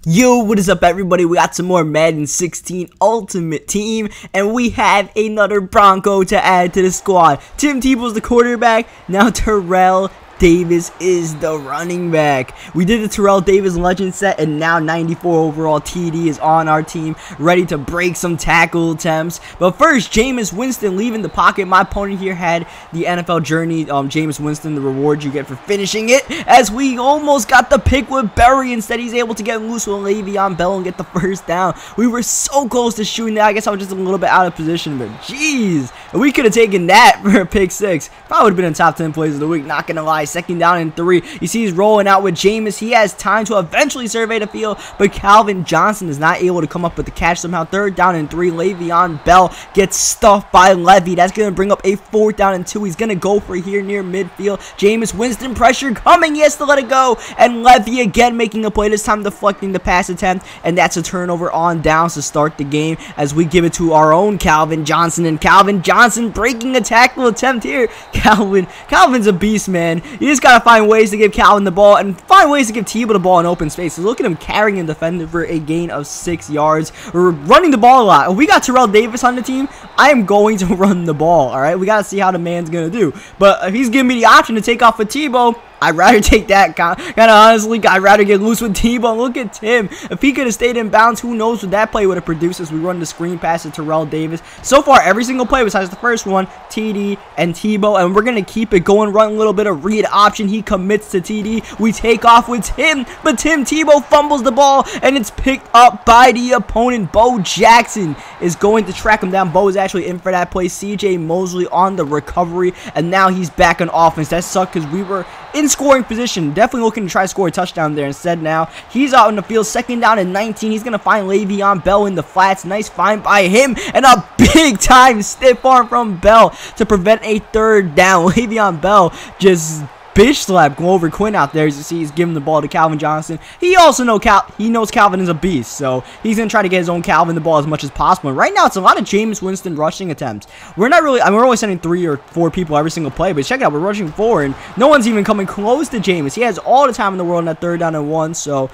Yo, what is up everybody? We got some more Madden 16 Ultimate Team, and we have another Bronco to add to the squad. Tim Tebow's the quarterback, now Terrell Davis is the running back. We did the Terrell Davis legend set, and now 94 overall TD is on our team, ready to break some tackle attempts. But first, Jameis Winston leaving the pocket. My opponent here had the NFL journey, Jameis Winston, the reward you get for finishing it, as we almost got the pick with Berry. Instead, he's able to get loose with Le'Veon Bell and get the first down. We were so close to shooting that. I guess I was just a little bit out of position, but jeez, we could have taken that for a pick six. Probably would have been in top 10 plays of the week, not gonna lie. Second down and 3. You see he's rolling out with Jameis. He has time to eventually survey the field, but Calvin Johnson is not able to come up with the catch somehow. Third down and 3. Le'Veon Bell gets stuffed by Levy. That's going to bring up a 4th down and 2. He's going to go for here near midfield. Jameis Winston pressure coming. He has to let it go. And Levy again making a play, this time deflecting the pass attempt. And that's a turnover on downs to start the game as we give it to our own Calvin Johnson. And Calvin Johnson breaking a tackle attempt here. Calvin's a beast, man. You just got to find ways to give Calvin the ball and find ways to give Tebow the ball in open spaces. Look at him carrying a defender for a gain of 6 yards. We're running the ball a lot. If we got Terrell Davis on the team, I am going to run the ball, all right? We got to see how the man's going to do. But if he's giving me the option to take off with Tebow, I'd rather take that. Kind of honestly, I'd rather get loose with Tebow. Look at Tim. If he could have stayed in bounds, who knows what that play would have produced as we run the screen pass to Terrell Davis. So far, every single play besides the first one, TD and Tebow, and we're going to keep it going, run a little bit of read option. He commits to TD. We take off with Tim, but Tebow fumbles the ball, and it's picked up by the opponent. Bo Jackson is going to track him down. Bo is actually in for that play. CJ Mosley on the recovery, and now he's back on offense. That sucked because we were in scoring position, definitely looking to try to score a touchdown there. Instead, now he's out in the field, second down and 19. He's gonna find Le'Veon Bell in the flats. Nice find by him, and a big time stiff arm from Bell to prevent a third down. Le'Veon Bell just bitch slap go over Quinn out there. As you see, he's giving the ball to Calvin Johnson. He also knows Calvin is a beast, so he's gonna try to get his own Calvin the ball as much as possible. And right now, it's a lot of Jameis Winston rushing attempts. We're not really, I mean, we're only sending 3 or 4 people every single play, but check it out, we're rushing 4, and no one's even coming close to Jameis. He has all the time in the world in that third down and 1. So,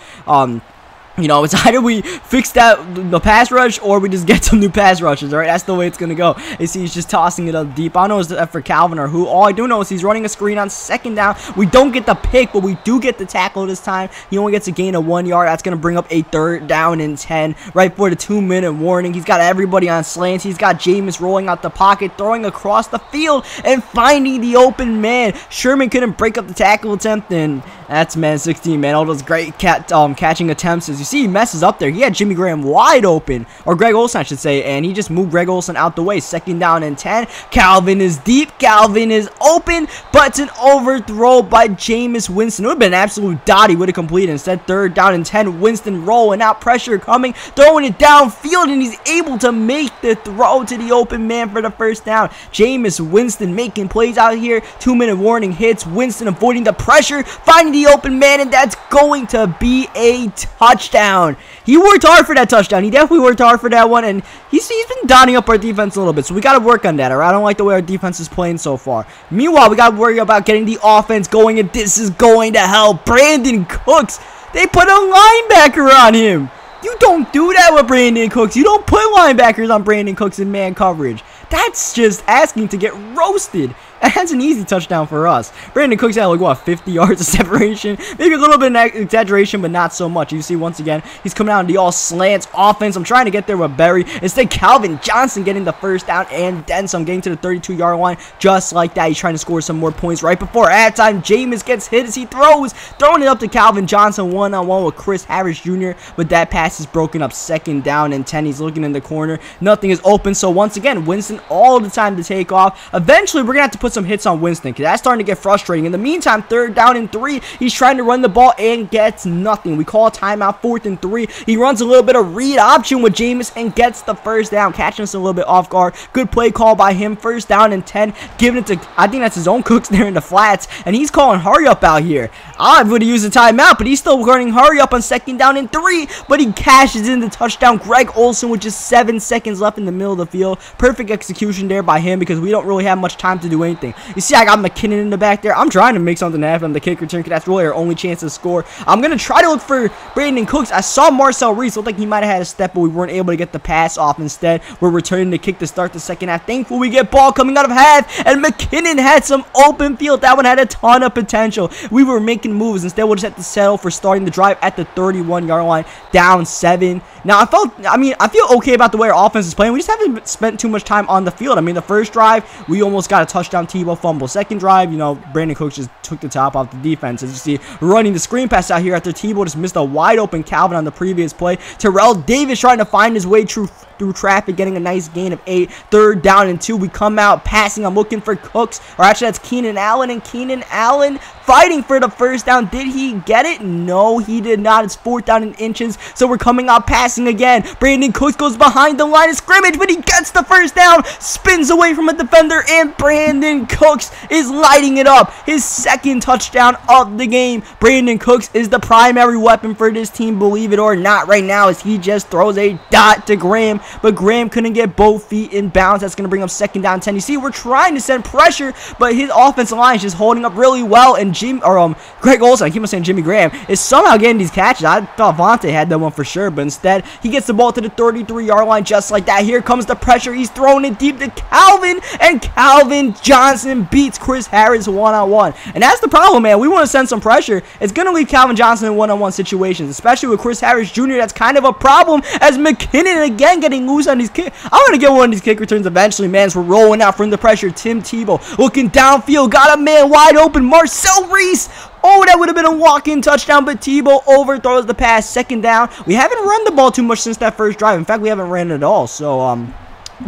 you know, it's either we fix the pass rush or we just get some new pass rushes, all right? That's the way it's going to go. You see, he's just tossing it up deep. I don't know if it's for Calvin or who. All I do know is he's running a screen on second down. We don't get the pick, but we do get the tackle this time. He only gets a gain of 1 yard. That's going to bring up a third down and 10 right before the 2-minute warning. He's got everybody on slants. He's got Jameis rolling out the pocket, throwing across the field, and finding the open man. Sherman couldn't break up the tackle attempt, and that's man 16, man. All those great catching attempts. As you see, he messes up there. He had Jimmy Graham wide open, or Greg Olsen, I should say, and he just moved Greg Olsen out the way. Second down and 10. Calvin is deep. Calvin is open, but it's an overthrow by Jameis Winston. It would have been an absolute dot. He would have completed. Instead, third down and 10. Winston rolling out, pressure coming, throwing it downfield, and he's able to make the throw to the open man for the first down. Jameis Winston making plays out here. 2-minute warning hits. Winston avoiding the pressure, finding the open man, and that's going to be a touchdown. He worked hard for that touchdown. He definitely worked hard for that one, and he's been dotting up our defense a little bit, so we got to work on that, all right? I don't like the way our defense is playing so far. Meanwhile, we got to worry about getting the offense going, and this is going to help. Brandon Cooks, they put a linebacker on him. You don't do that with Brandon Cooks. You don't put linebackers on Brandon Cooks in man coverage. That's just asking to get roasted. That's an easy touchdown for us. Brandon Cooks had like, what, 50 yards of separation? Maybe a little bit of exaggeration, but not so much. You see, once again, he's coming out in the all slants offense. I'm trying to get there with Berry. Instead, Calvin Johnson getting the first down and then some, getting to the 32-yard line. Just like that, he's trying to score some more points right before halftime. Jameis gets hit as he throws, throwing it up to Calvin Johnson one-on-one with Chris Harris Jr., but that pass is broken up. Second down and 10. He's looking in the corner. Nothing is open, so once again, Winston all the time to take off. Eventually, we're going to have to put some hits on Winston because that's starting to get frustrating. In the meantime, third down and 3. He's trying to run the ball and gets nothing. We call a timeout, 4th and 3. He runs a little bit of read option with Jameis and gets the first down, catching us a little bit off guard. Good play call by him. First down and 10. Giving it to, I think that's his own Cooks there in the flats, and he's calling hurry up out here. I would have used a timeout, but he's still running hurry up on second down and 3, but he cashes in the touchdown. Greg Olsen with just 7 seconds left in the middle of the field. Perfect execution there by him because we don't really have much time to do anything. anything. You see, I got McKinnon in the back there. I'm trying to make something happen on the kick return because that's really our only chance to score. I'm going to try to look for Brandon Cooks. I saw Marcel Reese. Looked like he might have had a step, but we weren't able to get the pass off. Instead, we're returning the kick to start the second half. Thankful we get ball coming out of half, and McKinnon had some open field. That one had a ton of potential. We were making moves. Instead, we'll just have to settle for starting the drive at the 31-yard line, down 7. Now, I feel okay about the way our offense is playing. We just haven't spent too much time on the field. I mean, the first drive, we almost got a touchdown. Tebow fumble. Second drive, you know, Brandon Cooks just took the top off the defense. As you see, running the screen pass out here after Tebow just missed a wide open Calvin on the previous play. Terrell Davis trying to find his way through traffic, getting a nice gain of 8. Third down and 2. We come out passing. I'm looking for Cooks, or actually that's Keenan Allen, and Keenan Allen fighting for the first down. Did he get it? No, he did not. It's 4th down and inches, so we're coming out passing again. Brandon Cooks goes behind the line of scrimmage, but he gets the first down, spins away from a defender, and Brandon Cooks is lighting it up. His second touchdown of the game. Brandon Cooks is the primary weapon for this team, believe it or not, right now, as he just throws a dot to Graham, but Graham couldn't get both feet in bounds. That's going to bring up 2nd down 10. You see, we're trying to send pressure, but his offensive line is just holding up really well, and Greg Olsen, I keep on saying Jimmy Graham, is somehow getting these catches. I thought Vontae had that one for sure, but instead, he gets the ball to the 33-yard line just like that. Here comes the pressure. He's throwing it deep to Calvin, and Calvin Johnson beats Chris Harris one-on-one. And that's the problem, man. We want to send some pressure. It's going to leave Calvin Johnson in one-on-one situations, especially with Chris Harris Jr. That's kind of a problem, as McKinnon again getting loose on these kicks. I'm going to get one of these kick returns eventually, man, as we're rolling out from the pressure. Tim Tebow looking downfield, got a man wide open, Marcel Reese. Oh, that would have been a walk-in touchdown, but Tebow overthrows the pass. 2nd down. We haven't run the ball too much since that first drive. In fact, we haven't ran it at all. So, man,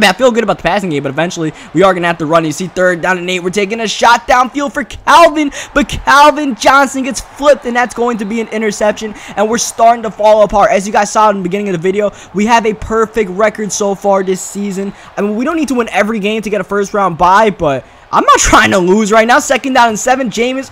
I feel good about the passing game, but eventually we are going to have to run. You see, 3rd down and 8. We're taking a shot downfield for Calvin, but Calvin Johnson gets flipped, and that's going to be an interception, and we're starting to fall apart. As you guys saw in the beginning of the video, we have a perfect record so far this season. I mean, we don't need to win every game to get a first-round bye, but I'm not trying to lose right now. 2nd down and 7. Jameis,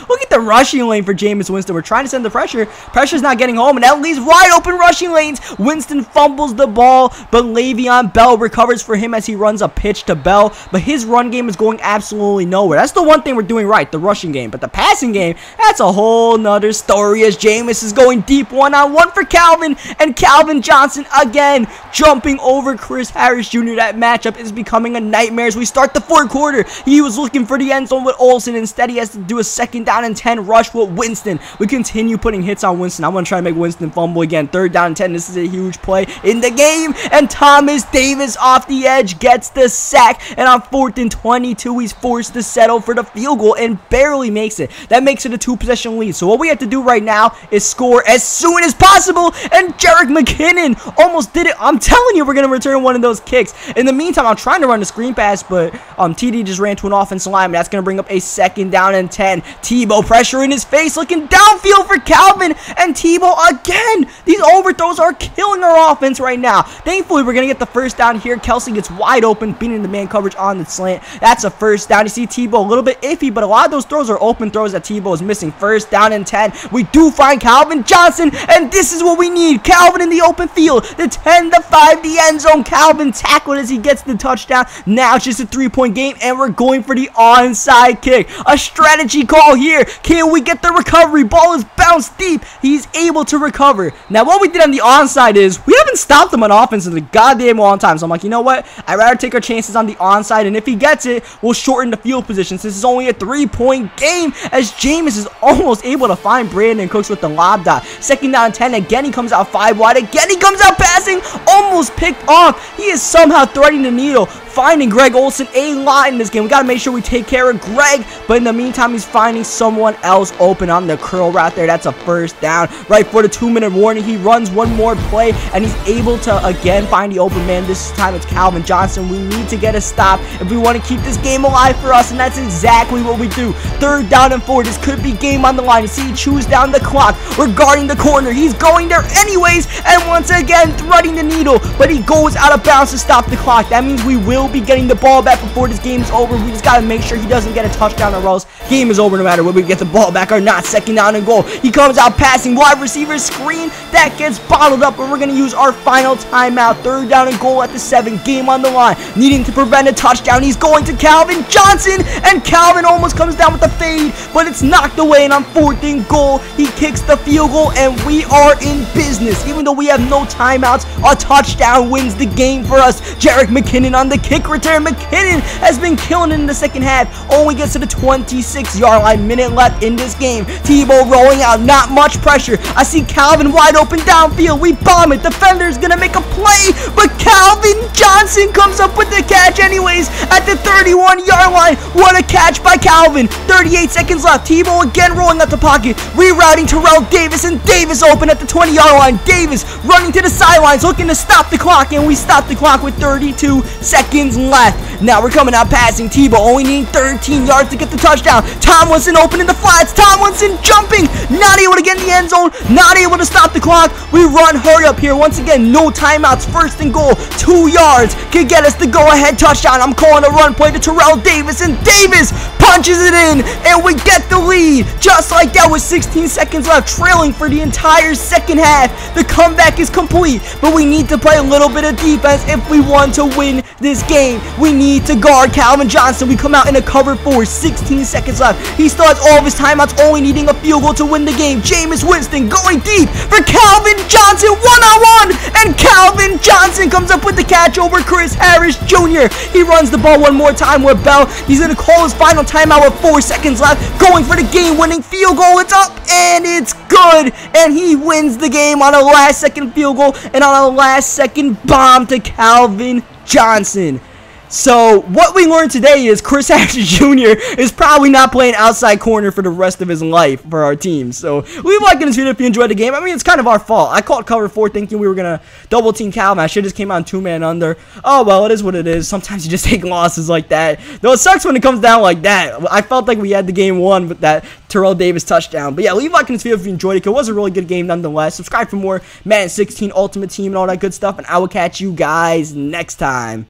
look at the rushing lane for Jameis Winston. We're trying to send the pressure. Pressure's not getting home, and that leaves wide open rushing lanes. Winston fumbles the ball, but Le'Veon Bell recovers for him as he runs a pitch to Bell. But his run game is going absolutely nowhere. That's the one thing we're doing right, the rushing game. But the passing game, that's a whole nother story, as Jameis is going deep one-on-one for Calvin, and Calvin Johnson again jumping over Chris Harris Jr. That matchup is becoming a nightmare as we start the 4th quarter. He was looking for the end zone with Olsen. Instead, he has to do a 2nd down and 10 rush with Winston. We continue putting hits on Winston. I'm going to try to make Winston fumble again. 3rd down and 10. This is a huge play in the game. And Thomas Davis off the edge gets the sack. And on 4th and 22, he's forced to settle for the field goal and barely makes it. That makes it a 2-possession lead. So what we have to do right now is score as soon as possible. And Jerick McKinnon almost did it. I'm telling you, we're going to return one of those kicks. In the meantime, I'm trying to run the screen pass, but TD just ran to an offensive lineman. That's going to bring up a 2nd down and 10. Tebow pressure in his face, looking downfield for Calvin, and Tebow again. These overthrows are killing our offense right now. Thankfully, we're going to get the first down here. Kelsey gets wide open, beating the man coverage on the slant. That's a first down. You see Tebow a little bit iffy, but a lot of those throws are open throws that Tebow is missing. 1st down and 10. We do find Calvin Johnson, and this is what we need. Calvin in the open field. The 10, the 5, the end zone. Calvin tackled as he gets the touchdown. Now it's just a 3-point game, and we're going for the onside kick. A strategy call here. Can we get the recovery? Ball is bounced deep. He's able to recover. Now, what we did on the onside is we haven't stopped him on offense in a goddamn long time. So I'm like, you know what? I'd rather take our chances on the onside, and if he gets it, we'll shorten the field position. This is only a 3-point game, as Jameis is almost able to find Brandon Cooks with the lob dot. 2nd down and 10. Again, he comes out 5 wide. Again, he comes out passing. Almost picked off. He is somehow threading the needle, finding Greg Olsen a lot in this game. We got to make sure we take care of Greg, but in the meantime, he's finding someone else open on the curl route there. That's a 1st down. Right for the 2-minute warning, he runs one more play, and he's able to again find the open man. This time it's Calvin Johnson. We need to get a stop if we want to keep this game alive for us, and that's exactly what we do. 3rd down and 4. This could be game on the line. You see, he chews down the clock. We're guarding the corner. He's going there anyways, and once again threading the needle, but he goes out of bounds to stop the clock. That means we will be getting the ball back before this game's over. We just got to make sure he doesn't get a touchdown, or else Game is over no matter whether we get the ball back or not. Second down and goal. He comes out passing. Wide receiver screen. That gets bottled up, but we're going to use our final timeout. Third down and goal at the 7. Game on the line. Needing to prevent a touchdown. He's going to Calvin Johnson, and Calvin almost comes down with the fade, but it's knocked away, and on 4th and goal, he kicks the field goal, and we are in business. Even though we have no timeouts, a touchdown wins the game for us. Jerick McKinnon on the kick return. McKinnon has been killing it in the second half. Only gets to the 26-yard line. Minute left in this game. Tebow rolling out. Not much pressure. I see Calvin wide open downfield. We bomb it. Defender's going to make a play, but Calvin Johnson comes up with the catch anyways at the 31-yard line. What a catch by Calvin. 38 seconds left. Tebow again rolling out the pocket. Rerouting Terrell Davis, and Davis open at the 20-yard line. Davis running to the sidelines looking to stop the clock, and we stop the clock with 32 seconds left. Now we're coming out passing. Tebow only needing 13 yards to get the touchdown. Tomlinson open in the flats. Tomlinson jumping. Not able to get in the end zone. Not able to stop the clock. We run hurry up here. Once again, no timeouts. 1st and goal. 2 yards can get us the go-ahead touchdown. I'm calling a run play to Terrell Davis, and Davis punches it in, and we get the lead. Just like that with 16 seconds left, trailing for the entire second half. The comeback is complete, but we need to play a little bit of defense if we want to win this game. We need to guard Calvin Johnson. We come out in a cover 4, 16 seconds left. He still has all of his timeouts, only needing a field goal to win the game. Jameis Winston going deep for Calvin Johnson, one-on-one, and Calvin Johnson comes up with the catch over Chris Harris Jr. He runs the ball one more time with Bell. He's going to call his final timeout with 4 seconds left, going for the game-winning field goal. It's up, and it's good, and he wins the game on a last-second field goal and on a last-second bomb to Calvin Johnson. So, what we learned today is Chris Harris Jr. is probably not playing outside corner for the rest of his life for our team. So, leave a like in this video if you enjoyed the game. I mean, it's kind of our fault. I called cover 4 thinking we were going to double team Calvin. I should have just came on 2-man under. Oh, well, it is what it is. Sometimes you just take losses like that. Though it sucks when it comes down like that. I felt like we had the game won with that Terrell Davis touchdown. But yeah, leave a like in this video if you enjoyed it. It was a really good game nonetheless. Subscribe for more Madden 16 Ultimate Team and all that good stuff. And I will catch you guys next time.